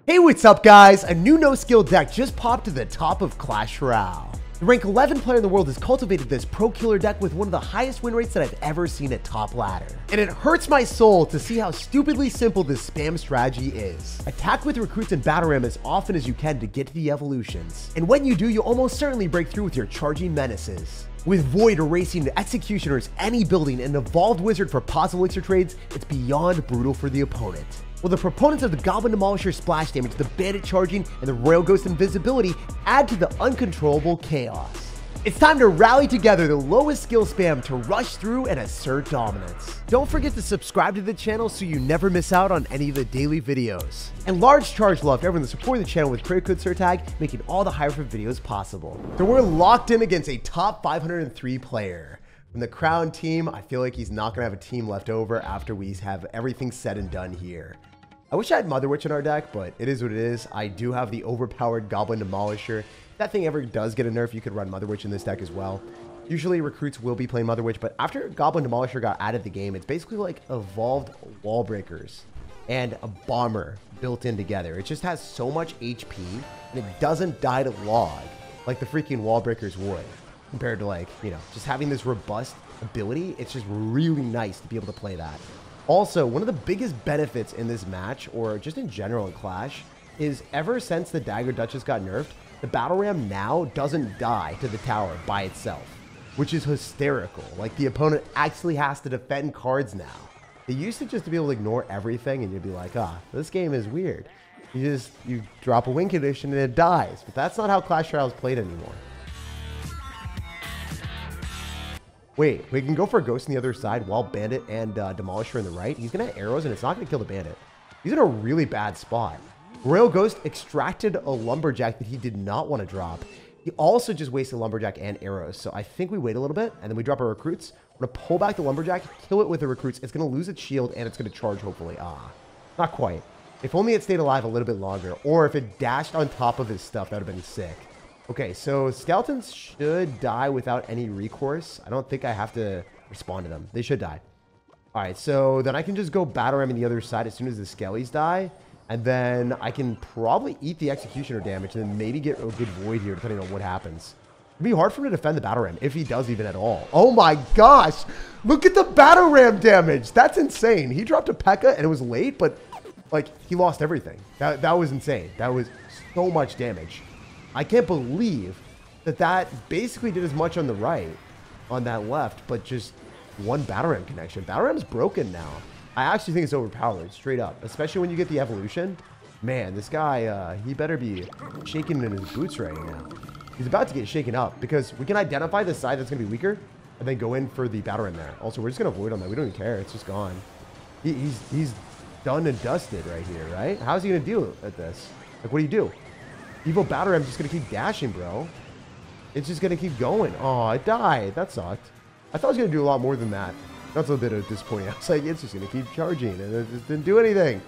Hey, what's up guys? A new no-skill deck just popped to the top of Clash Royale. The rank 11 player in the world has cultivated this pro killer deck with one of the highest win rates that I've ever seen at top ladder. And it hurts my soul to see how stupidly simple this spam strategy is. Attack with recruits and battle ram as often as you can to get to the evolutions. And when you do, you'll almost certainly break through with your charging menaces. With Void erasing the Executioners, any building, and Evolved Wizard for positive elixir trades, it's beyond brutal for the opponent. Well, the proponents of the Goblin Demolisher splash damage, the Bandit charging, and the Royal Ghost invisibility add to the uncontrollable chaos. It's time to rally together the lowest skill spam to rush through and assert dominance. Don't forget to subscribe to the channel so you never miss out on any of the daily videos. And large charge love to everyone that supported the channel with credit code SirTag, making all the higher for videos possible. So we're locked in against a top 503 player. From the Crown team, I feel like he's not going to have a team left over after we have everything said and done here. I wish I had Mother Witch in our deck, but it is what it is. I do have the overpowered Goblin Demolisher. If that thing ever does get a nerf, you could run Mother Witch in this deck as well. Usually recruits will be playing Mother Witch, but after Goblin Demolisher got added to the game, it's basically like evolved wall breakers and a bomber built in together. It just has so much HP, and it doesn't die to log like the freaking wall breakers would, compared to, like, you know, just having this robust ability. It's just really nice to be able to play that. Also, one of the biggest benefits in this match, or just in general in Clash, is ever since the Dagger Duchess got nerfed, the Battle Ram now doesn't die to the tower by itself, which is hysterical. Like, the opponent actually has to defend cards now. They used to just to be able to ignore everything, and you'd be like, ah, this game is weird. You drop a win condition and it dies. But that's not how Clash Royale is played anymore. Wait, we can go for a Ghost on the other side while Bandit and Demolisher in the right. He's going to have arrows, and it's not going to kill the Bandit. He's in a really bad spot. Royal Ghost extracted a Lumberjack that he did not want to drop. He also just wasted Lumberjack and arrows. So I think we wait a little bit, and then we drop our recruits. We're going to pull back the Lumberjack, kill it with the recruits. It's going to lose its shield, and it's going to charge, hopefully. Ah, not quite. If only it stayed alive a little bit longer, or if it dashed on top of his stuff, that would have been sick. Okay, so skeletons should die without any recourse. I don't think I have to respond to them. They should die. All right, so then I can just go battle ram on the other side as soon as the skellies die. And then I can probably eat the Executioner damage and then maybe get a good Void here, depending on what happens. It'd be hard for him to defend the battle ram, if he does even at all. Oh my gosh! Look at the battle ram damage! That's insane. He dropped a P.E.K.K.A. and it was late, but, like, he lost everything. That was insane. That was so much damage. I can't believe that that basically did as much on the right, on that left, but just one battle ram connection. Battle ram's broken now. I actually think it's overpowered, straight up, especially when you get the evolution. Man, this guy, he better be shaking in his boots right now. He's about to get shaken up because we can identify the side that's going to be weaker and then go in for the battle ram there. Also, we're just going to avoid on that. We don't even care. It's just gone. He's done and dusted right here, right? How's he going to deal with this? Like, what do you do? Evil Battle Ram's just going to keep dashing, bro. It's just going to keep going. Oh, it died. That sucked. I thought it was going to do a lot more than that. That's a bit of disappointing. I was like, it's just going to keep charging, and it just didn't do anything.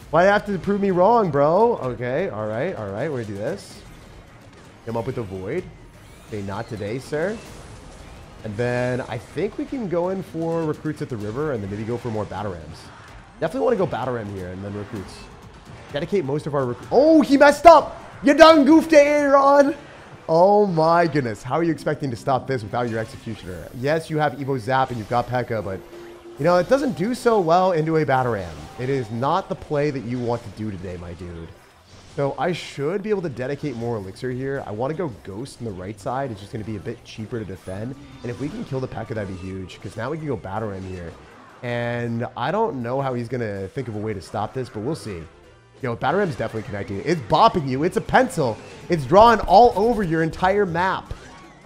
Why do you have to prove me wrong, bro? Okay, all right. We're going to do this. Come up with a Void. Okay, not today, sir. And then I think we can go in for recruits at the river, and then maybe go for more Battle Rams. Definitely want to go Battle Ram here, and then recruits. Dedicate most of our recruits. Oh, he messed up! You done goofed it, Aaron! Oh my goodness. How are you expecting to stop this without your Executioner? Yes, you have Evo Zap and you've got P.E.K.K.A., but, you know, it doesn't do so well into a Battle Ram. It is not the play that you want to do today, my dude. So I should be able to dedicate more elixir here. I want to go Ghost on the right side. It's just going to be a bit cheaper to defend. And if we can kill the P.E.K.K.A., that'd be huge, because now we can go Battle Ram here. And I don't know how he's going to think of a way to stop this, but we'll see. Yo, Battle Ram's definitely connecting. It's bopping you. It's a pencil. It's drawing all over your entire map.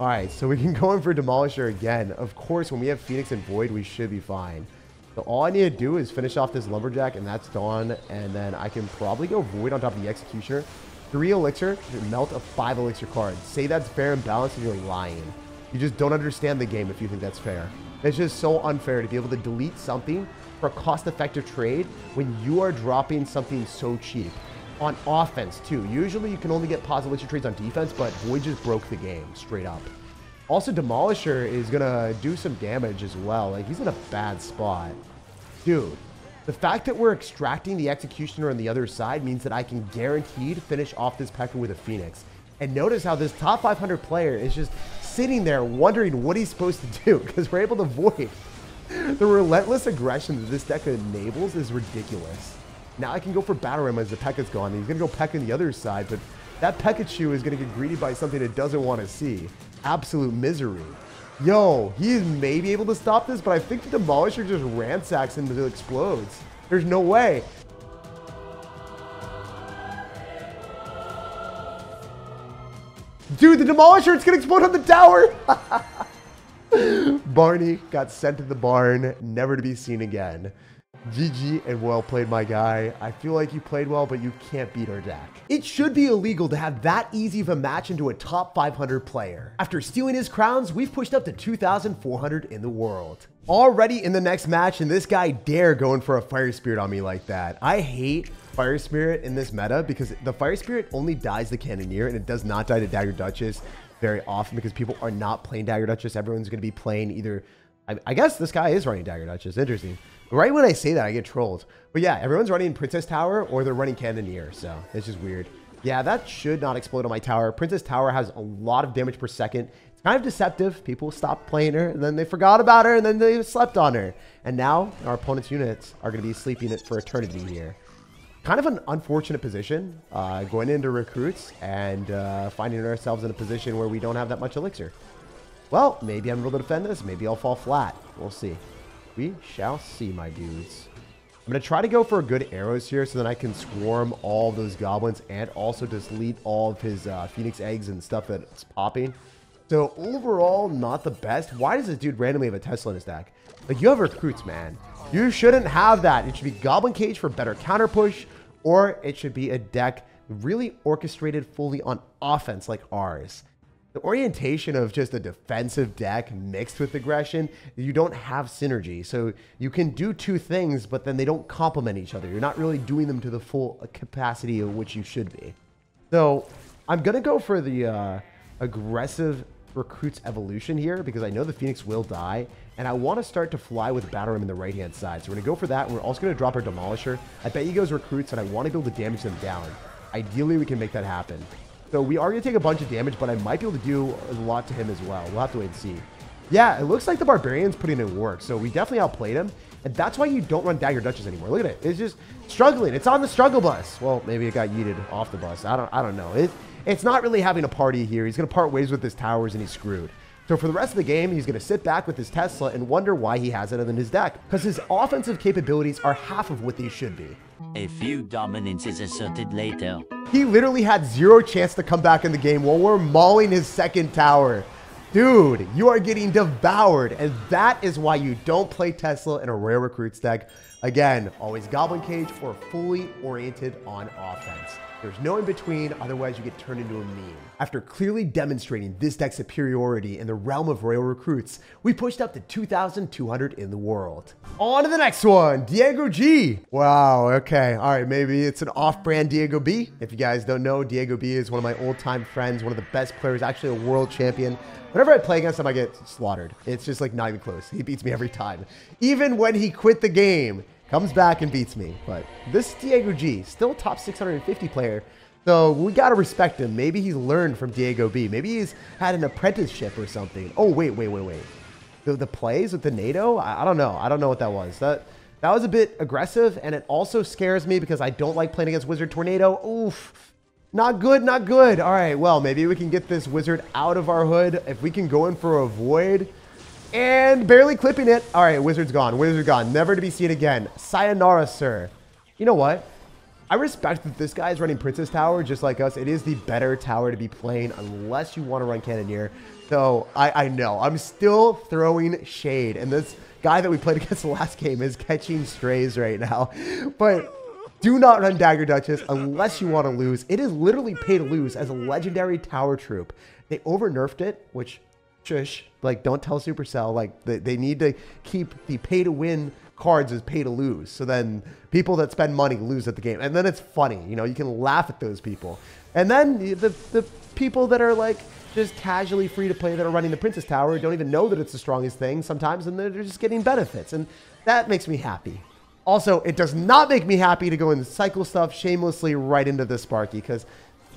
All right, so we can go in for Demolisher again. Of course, when we have Phoenix and Void, we should be fine. So all I need to do is finish off this Lumberjack, and that's done. And then I can probably go Void on top of the Executioner. 3 elixir to melt a 5 elixir card. Say that's fair and balanced, and you're lying. You just don't understand the game if you think that's fair. It's just so unfair to be able to delete something for a cost-effective trade when you are dropping something so cheap. On offense, too. Usually you can only get positive elixir trades on defense, but Void just broke the game, straight up. Also, Demolisher is going to do some damage as well. Like, he's in a bad spot. Dude, the The fact that we're extracting the Executioner on the other side means that I can guaranteed finish off this P.E.K.K.A with a Phoenix. And notice how this top 500 player is just sitting there wondering what he's supposed to do, because we're able to void. The relentless aggression that this deck enables is ridiculous. Now I can go for Battle Ram as the P.E.K.K.A's gone. He's going to go P.E.K.K.A on the other side, but that Pikachu is going to get greeted by something it doesn't want to see. Absolute misery. Yo, he may be able to stop this, but I think the Demolisher just ransacks him until it explodes. There's no way. Dude, the Demolisher, it's going to explode on the tower. Barney got sent to the barn, never to be seen again. GG and well played, my guy. I feel like you played well, but you can't beat our deck. It should be illegal to have that easy of a match into a top 500 player. After stealing his crowns, we've pushed up to 2,400 in the world. Already in the next match, and this guy dare going for a Fire Spirit on me like that. I hate Fire Spirit in this meta because the Fire Spirit only dies the Cannoneer and it does not die to Dagger Duchess very often because people are not playing Dagger Duchess. Everyone's going to be playing either... I guess this guy is running Dagger Duchess. Interesting. Right when I say that, I get trolled. But yeah, everyone's running Princess Tower or they're running Cannoneer, so it's just weird. Yeah, that should not explode on my tower. Princess Tower has a lot of damage per second. It's kind of deceptive. People stopped playing her, and then they forgot about her, and then they slept on her. And now our opponent's units are going to be sleeping it for eternity here. Kind of an unfortunate position, going into recruits and finding ourselves in a position where we don't have that much elixir. Well, maybe I'm able to defend this. Maybe I'll fall flat. We'll see. We shall see, my dudes. I'm going to try to go for good arrows here so that I can swarm all those goblins and also delete all of his Phoenix eggs and stuff that's popping. So overall, not the best. Why does this dude randomly have a Tesla in his deck? Like, you have recruits, man. You shouldn't have that. It should be Goblin Cage for better counter push, or it should be a deck really orchestrated fully on offense like ours. The orientation of just a defensive deck mixed with aggression, you don't have synergy. So you can do two things, but then they don't complement each other. You're not really doing them to the full capacity of which you should be. So I'm going to go for the aggressive recruits evolution here because I know the Phoenix will die. And I want to start to fly with Battle Ram in the right-hand side. So we're going to go for that. And we're also going to drop our Demolisher. I bet he goes recruits, and I want to be able to damage them down. Ideally, we can make that happen. So we are going to take a bunch of damage, but I might be able to do a lot to him as well. We'll have to wait and see. Yeah, it looks like the Barbarian's putting in work. So we definitely outplayed him. And that's why you don't run Dagger Duchess anymore. Look at it. It's just struggling. It's on the struggle bus. Well, maybe it got yeeted off the bus. I don't know. It's not really having a party here. He's going to part ways with his towers, and he's screwed. So for the rest of the game, he's going to sit back with his Tesla and wonder why he has it in his deck. Because his offensive capabilities are half of what they should be. A few dominance is asserted later. He literally had zero chance to come back in the game while we're mauling his second tower. Dude, you are getting devoured. And that is why you don't play Tesla in a rare recruits deck. Again, always Goblin Cage or fully oriented on offense. There's no in between, otherwise you get turned into a meme. After clearly demonstrating this deck's superiority in the realm of royal recruits, we pushed up to 2,200 in the world. On to the next one, Diego G. Wow, okay, all right, maybe it's an off-brand Diego B. If you guys don't know, Diego B is one of my old-time friends, one of the best players, actually a world champion. Whenever I play against him, I get slaughtered. It's just like not even close. He beats me every time. Even when he quit the game, comes back and beats me. But this Diego G, still top 650 player. So we got to respect him. Maybe he's learned from Diego B. Maybe he's had an apprenticeship or something. Oh, wait. The plays with the NATO? I don't know. I don't know what that was. That was a bit aggressive, and it also scares me because I don't like playing against Wizard Tornado. Oof. Not good, not good. All right, well, maybe we can get this Wizard out of our hood. If we can go in for a Void. And barely clipping it. All right, Wizard's gone. Wizard's gone. Never to be seen again. Sayonara, sir. You know what? I respect that this guy is running Princess Tower just like us. It is the better tower to be playing unless you want to run Cannoneer. So I know. I'm still throwing shade. And this guy that we played against the last game is catching strays right now. But do not run Dagger Duchess unless you want to lose. It is literally pay to lose as a legendary tower troop. They over-nerfed it, which... shush, like don't tell Supercell, like they need to keep the pay to win cards as pay to lose. So then people that spend money lose at the game. And then it's funny, you know, you can laugh at those people. And then the people that are like just casually free to play that are running the Princess Tower don't even know that it's the strongest thing sometimes, and they're just getting benefits. And that makes me happy. Also, it does not make me happy to go and cycle stuff shamelessly right into the Sparky because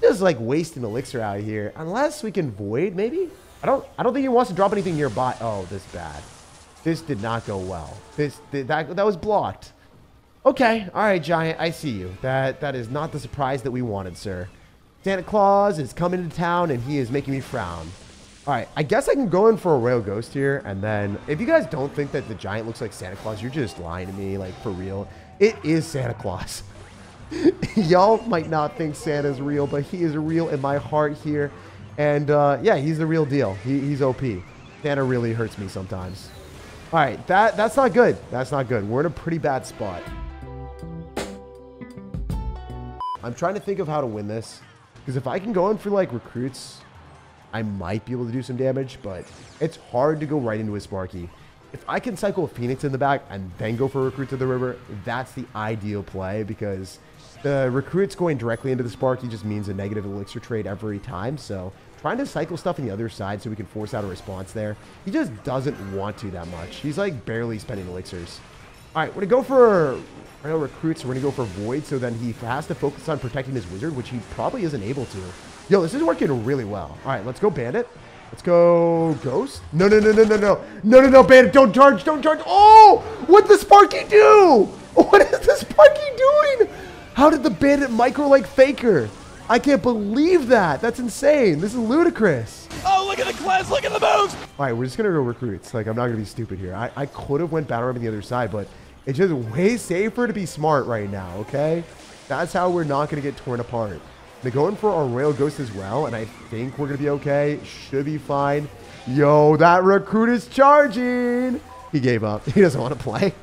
just like wasting elixir out here. Unless we can void, maybe? I don't think he wants to drop anything nearby. Oh, this bad. This did not go well. That was blocked. Okay, all right, Giant, I see you. That is not the surprise that we wanted, sir. Santa Claus is coming to town, and he is making me frown. All right, I guess I can go in for a Royal Ghost here, and then if you guys don't think that the Giant looks like Santa Claus, you're just lying to me, like, for real. It is Santa Claus. Y'all might not think Santa's real, but he is real in my heart here. And, yeah, he's the real deal. He's OP. Santa really hurts me sometimes. All right, that's not good. That's not good. We're in a pretty bad spot. I'm trying to think of how to win this. Because if I can go in for, like, recruits, I might be able to do some damage. But it's hard to go right into a Sparky. If I can cycle a Phoenix in the back and then go for a recruit to the river, that's the ideal play. Because the recruits going directly into the Sparky just means a negative elixir trade every time. So trying to cycle stuff on the other side so we can force out a response there. He just doesn't want to that much. He's, like, barely spending elixirs. All right, we're going to go for recruits. We're going to go for Void, so then he has to focus on protecting his Wizard, which he probably isn't able to. Yo, this is working really well. All right, let's go Bandit. Let's go Ghost. No, Bandit, don't charge. Oh, what'd the Sparky do? What is the Sparky doing? How did the Bandit micro like Faker? I can't believe that. That's insane. This is ludicrous. Oh, look at the class. Look at the moves. All right, we're just going to go recruits. Like, I'm not going to be stupid here. I could have went Battle Ram on the other side, but it's just way safer to be smart right now, okay? That's how we're not going to get torn apart. They're going for our Royal Ghost as well, and I think we're going to be okay. Should be fine. Yo, that recruit is charging. He gave up. He doesn't want to play.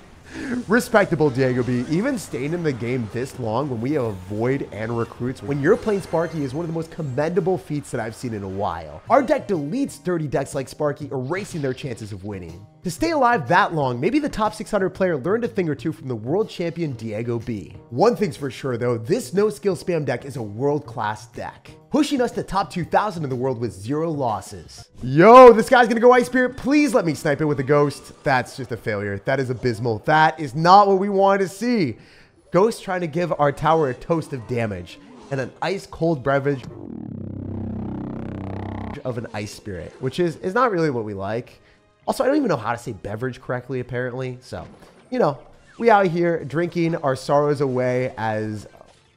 Respectable, Diego B. Even staying in the game this long when we have Void and recruits, when you're playing Sparky, is one of the most commendable feats that I've seen in a while. Our deck deletes dirty decks like Sparky, erasing their chances of winning. To stay alive that long, maybe the top 600 player learned a thing or two from the world champion Diego B. One thing's for sure though, this no skill spam deck is a world-class deck, pushing us to top 2,000 in the world with 0 losses. Yo, this guy's gonna go Ice Spirit. Please let me snipe it with a Ghost. That's just a failure. That is abysmal. That is not what we wanted to see. Ghost trying to give our tower a toast of damage and an ice cold beverage of an Ice Spirit, which is not really what we like. Also, I don't even know how to say beverage correctly, apparently. So, you know, we out here drinking our sorrows away as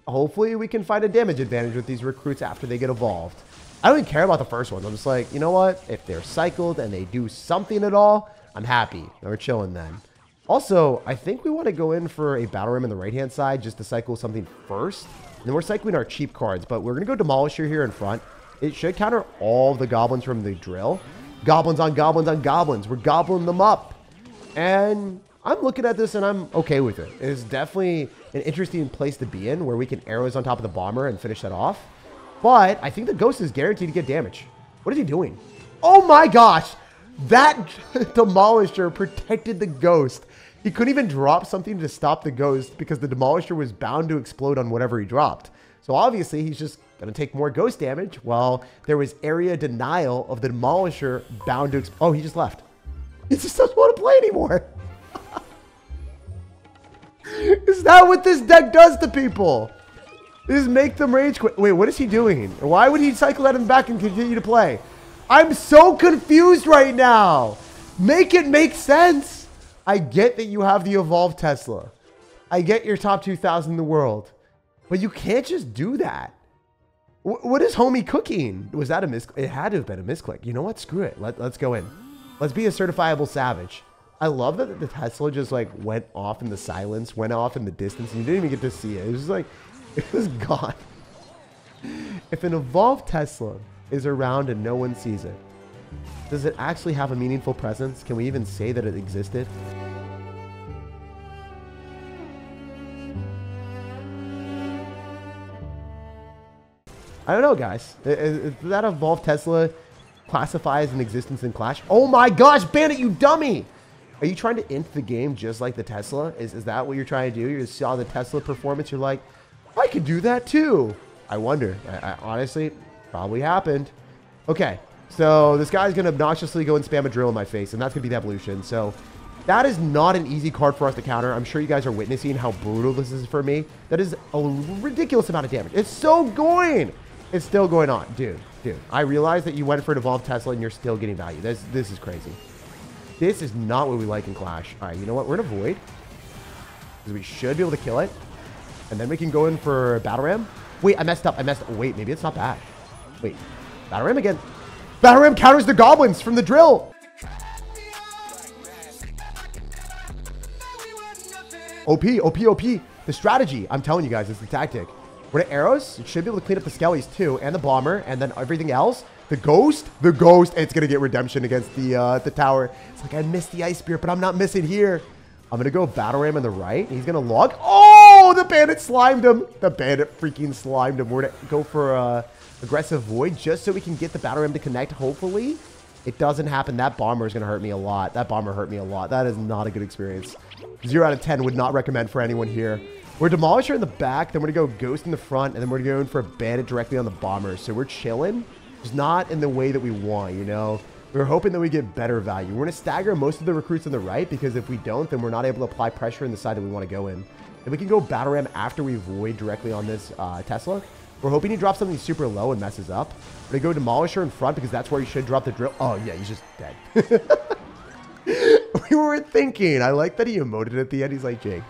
hopefully we can find a damage advantage with these recruits after they get evolved. I don't even care about the first one. I'm just like, you know what? If they're cycled and they do something at all, I'm happy. We're chilling then. Also, I think we want to go in for a Battle Ram on the right-hand side just to cycle something first. And then we're cycling our cheap cards, but we're going to go Demolisher here in front. It should counter all the goblins from the drill. Goblins on goblins on goblins. We're gobbling them up. And I'm looking at this and I'm okay with it. It's definitely an interesting place to be in where we can arrows on top of the bomber and finish that off. But I think the Ghost is guaranteed to get damage. What is he doing? Oh my gosh. That Demolisher protected the Ghost. He couldn't even drop something to stop the Ghost because the Demolisher was bound to explode on whatever he dropped. So obviously he's just going to take more Ghost damage while there was area denial of the Demolisher bound to explode. Oh, he just left. He just doesn't want to play anymore. Is that what this deck does to people? Is make them rage quit. Wait, what is he doing? Why would he cycle that in the back and continue to play? I'm so confused right now. Make it make sense. I get that you have the evolved Tesla. I get your top 2,000 in the world. But you can't just do that. What is homie cooking? Was that a misclick? It had to have been a misclick. You know what? Screw it. Let's go in. Let's be a certifiable savage. I love that the Tesla just like went off in the silence, went off in the distance, and you didn't even get to see it. It was just like, it was gone. If an evolved Tesla is around and no one sees it, does it actually have a meaningful presence? Can we even say that it existed? I don't know, guys. Does that evolved Tesla classify as an existence in Clash? Oh my gosh, Bandit, you dummy! Are you trying to int the game just like the Tesla? Is that what you're trying to do? You just saw the Tesla performance, you're like, I could do that too. I wonder. I honestly, probably happened. Okay, so this guy's going to obnoxiously go and spam a drill in my face, and that's going to be the evolution. So That is not an easy card for us to counter. I'm sure you guys are witnessing how brutal this is for me. That is a ridiculous amount of damage. It's so going. It's still going on. Dude. I realize that you went for an evolved Tesla and you're still getting value. This is crazy. This is not what we like in Clash. All right, you know what? We're going to avoid. Because we should be able to kill it. And then we can go in for Battle Ram. Wait, I messed up. Wait, maybe it's not bad. Wait, Battle Ram again. Battle Ram counters the goblins from the drill. OP. The strategy. I'm telling you guys, it's the tactic. We're at arrows. It should be able to clean up the skellies too, and the bomber, and then everything else. The ghost. It's gonna get redemption against the tower. It's like I missed the ice spear, but I'm not missing here. I'm gonna go Battle Ram on the right. He's gonna log. Oh, the bandit slimed him. The bandit freaking slimed him. We're gonna go for aggressive void just so we can get the Battle Ram to connect. Hopefully, it doesn't happen. That bomber is gonna hurt me a lot. That is not a good experience. 0 out of 10 would not recommend for anyone here. We're Demolisher in the back, then we're going to go Ghost in the front, and then we're going for a Bandit directly on the Bomber. So we're chilling, just not in the way that we want, you know? We're hoping that we get better value. We're going to stagger most of the recruits on the right, because if we don't, then we're not able to apply pressure in the side that we want to go in. And we can go Battle Ram after we Void directly on this Tesla. We're hoping he drops something super low and messes up. We're going to go Demolisher in front, because that's where you should drop the drill. Oh, yeah, he's just dead. We were thinking. I like that he emoted at the end. He's like, Jake.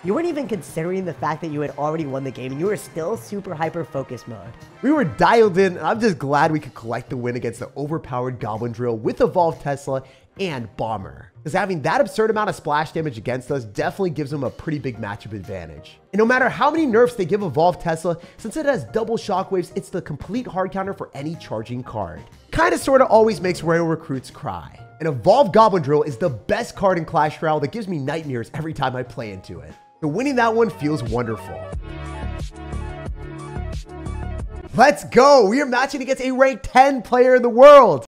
You weren't even considering the fact that you had already won the game and you were still super hyper focus mode. We were dialed in, and I'm just glad we could collect the win against the overpowered Goblin Drill with Evolved Tesla and Bomber. Because having that absurd amount of splash damage against us definitely gives them a pretty big matchup advantage. And no matter how many nerfs they give Evolved Tesla, since it has double shockwaves, it's the complete hard counter for any charging card. Kinda sorta always makes Royal recruits cry. An Evolved Goblin Drill is the best card in Clash Royale that gives me nightmares every time I play into it. So winning that one feels wonderful. Let's go! We are matching against a ranked 10 player in the world!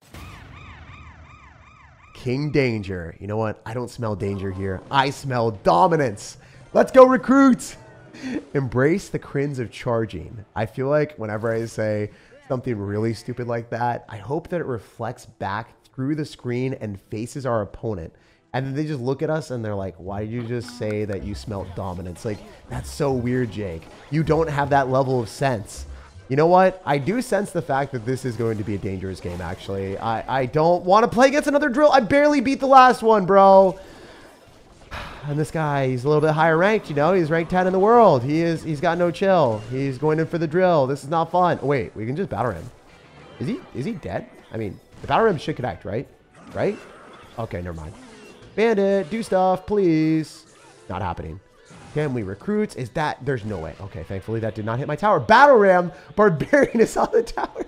King Danger. You know what? I don't smell danger here. I smell dominance. Let's go, recruits! Embrace the crins of charging. I feel like whenever I say something really stupid like that, I hope that it reflects back through the screen and faces our opponent. And then they just look at us and they're like, why did you just say that you smelled dominance? Like, that's so weird, Jake. You don't have that level of sense. You know what? I do sense the fact that this is going to be a dangerous game, actually. I don't want to play against another drill. I barely beat the last one, bro. And this guy, he's a little bit higher ranked, you know? He's ranked 10 in the world. He's got no chill. He's going in for the drill. This is not fun. Wait, we can just battle him. Is he dead? I mean, the battle ram should connect, right? Right? Okay, never mind. Bandit, do stuff, please. Not happening. Can we recruit? Is that... There's no way. Okay, thankfully that did not hit my tower. Battle Ram, Barbarian is on the tower.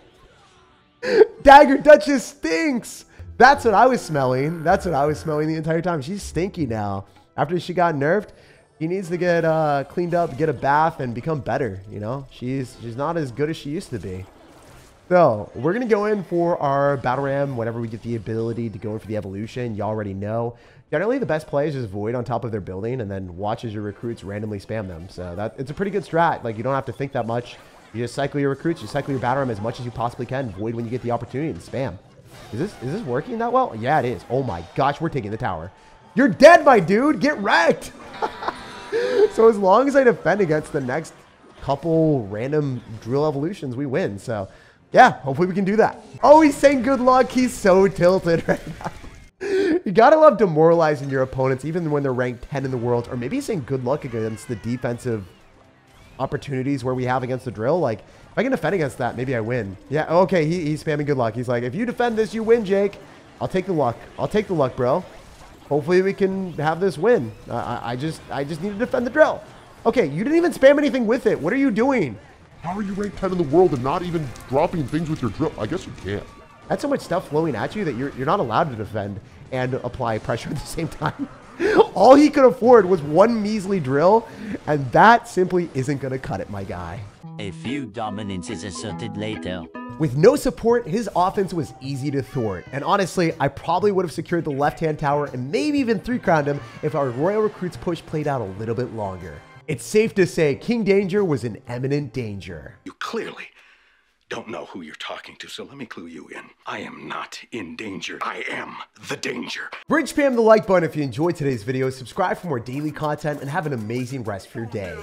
Dagger Duchess stinks. That's what I was smelling. That's what I was smelling the entire time. She's stinky now. After she got nerfed, she needs to get cleaned up, get a bath, and become better, you know? She's not as good as she used to be. So, we're going to go in for our Battle Ram whenever we get the ability to go in for the evolution. You already know. Generally, the best play is just Void on top of their building and then watch as your recruits randomly spam them. So, it's a pretty good strat. Like, you don't have to think that much. You just cycle your recruits. You cycle your Battle Ram as much as you possibly can. Void when you get the opportunity and spam. Is this working that well? Yeah, it is. Oh my gosh, we're taking the tower. You're dead, my dude. Get wrecked. So, as long as I defend against the next couple random drill evolutions, we win. So... yeah, hopefully we can do that. Oh, he's saying good luck. He's so tilted right now. You gotta love demoralizing your opponents, even when they're ranked 10 in the world. Or maybe he's saying good luck against the defensive opportunities where we have against the drill. Like, if I can defend against that, maybe I win. Yeah, okay, he's spamming good luck. He's like, if you defend this, you win, Jake. I'll take the luck. I'll take the luck, bro. Hopefully we can have this win. I just need to defend the drill. Okay, you didn't even spam anything with it. What are you doing? How are you ranked 10 in the world and not even dropping things with your drill? I guess you can't. That's so much stuff flowing at you that you're not allowed to defend and apply pressure at the same time. All he could afford was one measly drill, and that simply isn't going to cut it, my guy. A few dominance is asserted later. With no support, his offense was easy to thwart. And honestly, I probably would have secured the left-hand tower and maybe even 3-crowned him if our Royal Recruits push played out a little bit longer. It's safe to say King Danger was in imminent danger. You clearly don't know who you're talking to, so let me clue you in. I am not in danger. I am the danger. Bridge spam the like button if you enjoyed today's video, subscribe for more daily content, and have an amazing rest of your day.